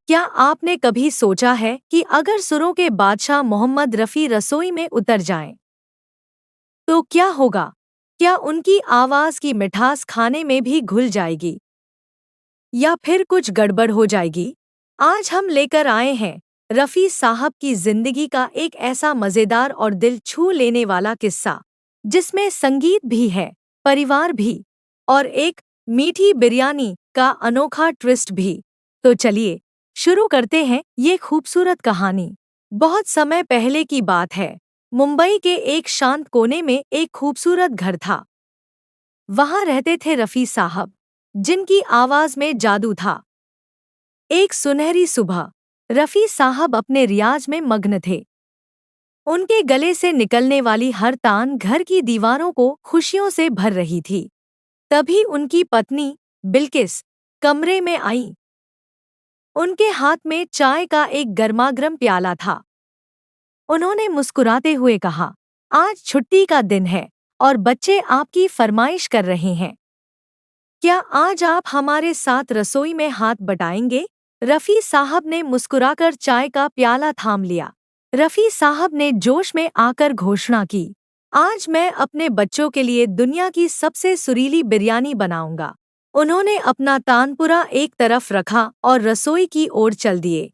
क्या आपने कभी सोचा है कि अगर सुरों के बादशाह मोहम्मद रफ़ी रसोई में उतर जाएं, तो क्या होगा? क्या उनकी आवाज़ की मिठास खाने में भी घुल जाएगी या फिर कुछ गड़बड़ हो जाएगी? आज हम लेकर आए हैं रफ़ी साहब की ज़िंदगी का एक ऐसा मज़ेदार और दिल छू लेने वाला किस्सा, जिसमें संगीत भी है, परिवार भी और एक मीठी बिरयानी का अनोखा ट्विस्ट भी। तो चलिए शुरू करते हैं ये खूबसूरत कहानी। बहुत समय पहले की बात है। मुंबई के एक शांत कोने में एक खूबसूरत घर था। वहां रहते थे रफ़ी साहब, जिनकी आवाज में जादू था। एक सुनहरी सुबह रफ़ी साहब अपने रियाज में मग्न थे। उनके गले से निकलने वाली हर तान घर की दीवारों को खुशियों से भर रही थी। तभी उनकी पत्नी बिल्किस कमरे में आई। उनके हाथ में चाय का एक गर्मागर्म प्याला था। उन्होंने मुस्कुराते हुए कहा, आज छुट्टी का दिन है और बच्चे आपकी फरमाइश कर रहे हैं। क्या आज आप हमारे साथ रसोई में हाथ बटाएंगे? रफ़ी साहब ने मुस्कुराकर चाय का प्याला थाम लिया। रफ़ी साहब ने जोश में आकर घोषणा की, आज मैं अपने बच्चों के लिए दुनिया की सबसे सुरीली बिरयानी बनाऊंगा। उन्होंने अपना तानपुरा एक तरफ रखा और रसोई की ओर चल दिए।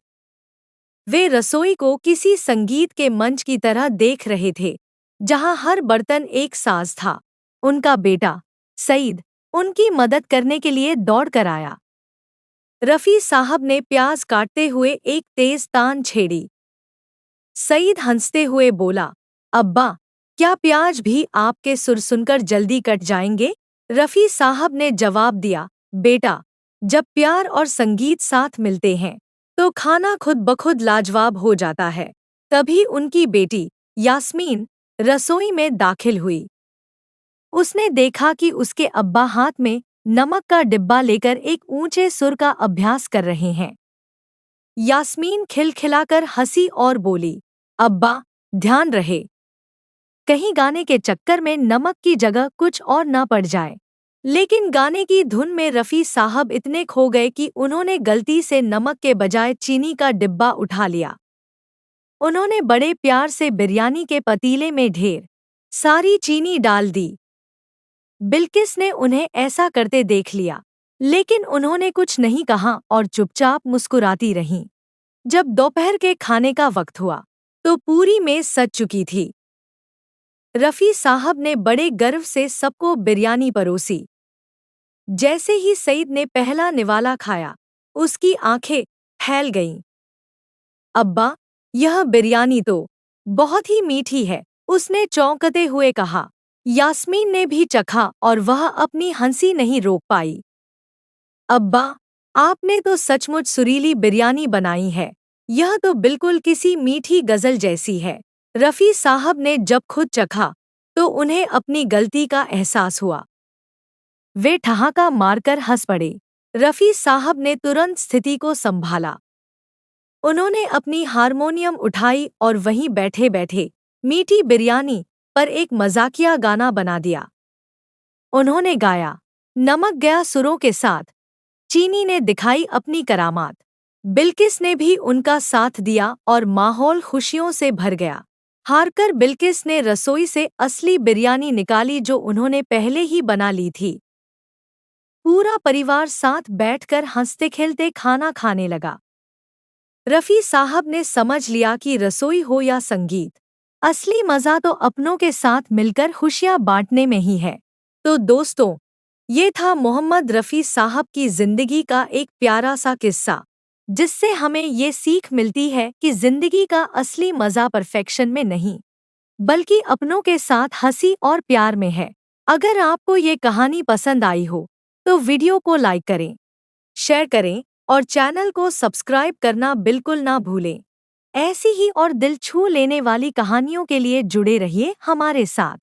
वे रसोई को किसी संगीत के मंच की तरह देख रहे थे, जहां हर बर्तन एक साज था। उनका बेटा सईद उनकी मदद करने के लिए दौड़ कर आया। रफ़ी साहब ने प्याज काटते हुए एक तेज तान छेड़ी। सईद हंसते हुए बोला, अब्बा, क्या प्याज भी आपके सुर सुनकर जल्दी कट जाएंगे? रफ़ी साहब ने जवाब दिया, बेटा, जब प्यार और संगीत साथ मिलते हैं तो खाना खुद ब खुद लाजवाब हो जाता है। तभी उनकी बेटी यास्मीन रसोई में दाखिल हुई। उसने देखा कि उसके अब्बा हाथ में नमक का डिब्बा लेकर एक ऊंचे सुर का अभ्यास कर रहे हैं। यास्मीन खिलखिलाकर हंसी और बोली, अब्बा, ध्यान रहे, कहीं गाने के चक्कर में नमक की जगह कुछ और न पड़ जाए। लेकिन गाने की धुन में रफ़ी साहब इतने खो गए कि उन्होंने गलती से नमक के बजाय चीनी का डिब्बा उठा लिया। उन्होंने बड़े प्यार से बिरयानी के पतीले में ढेर सारी चीनी डाल दी। बिल्किस ने उन्हें ऐसा करते देख लिया, लेकिन उन्होंने कुछ नहीं कहा और चुपचाप मुस्कुराती रहीं। जब दोपहर के खाने का वक्त हुआ, तो पूरी मेज सज चुकी थी। रफ़ी साहब ने बड़े गर्व से सबको बिरयानी परोसी। जैसे ही सईद ने पहला निवाला खाया, उसकी आंखें फैल गईं। अब्बा, यह बिरयानी तो बहुत ही मीठी है, उसने चौंकते हुए कहा। यास्मीन ने भी चखा और वह अपनी हंसी नहीं रोक पाई। अब्बा, आपने तो सचमुच सुरीली बिरयानी बनाई है। यह तो बिल्कुल किसी मीठी गज़ल जैसी है। रफ़ी साहब ने जब खुद चखा, तो उन्हें अपनी गलती का एहसास हुआ। वे ठहाका मारकर हंस पड़े। रफ़ी साहब ने तुरंत स्थिति को संभाला। उन्होंने अपनी हारमोनियम उठाई और वहीं बैठे-बैठे मीठी बिरयानी पर एक मजाकिया गाना बना दिया। उन्होंने गाया, नमक गया सुरों के साथ, चीनी ने दिखाई अपनी करामात। बिल्किस ने भी उनका साथ दिया और माहौल खुशियों से भर गया। हारकर बिल्किस ने रसोई से असली बिरयानी निकाली जो उन्होंने पहले ही बना ली थी। पूरा परिवार साथ बैठकर हंसते खेलते खाना खाने लगा। रफ़ी साहब ने समझ लिया कि रसोई हो या संगीत, असली मज़ा तो अपनों के साथ मिलकर खुशियाँ बांटने में ही है। तो दोस्तों, ये था मोहम्मद रफ़ी साहब की ज़िंदगी का एक प्यारा सा किस्सा, जिससे हमें ये सीख मिलती है कि ज़िंदगी का असली मज़ा परफेक्शन में नहीं, बल्कि अपनों के साथ हंसी और प्यार में है। अगर आपको ये कहानी पसंद आई हो, तो वीडियो को लाइक करें, शेयर करें और चैनल को सब्सक्राइब करना बिल्कुल ना भूलें। ऐसी ही और दिल छू लेने वाली कहानियों के लिए जुड़े रहिए हमारे साथ।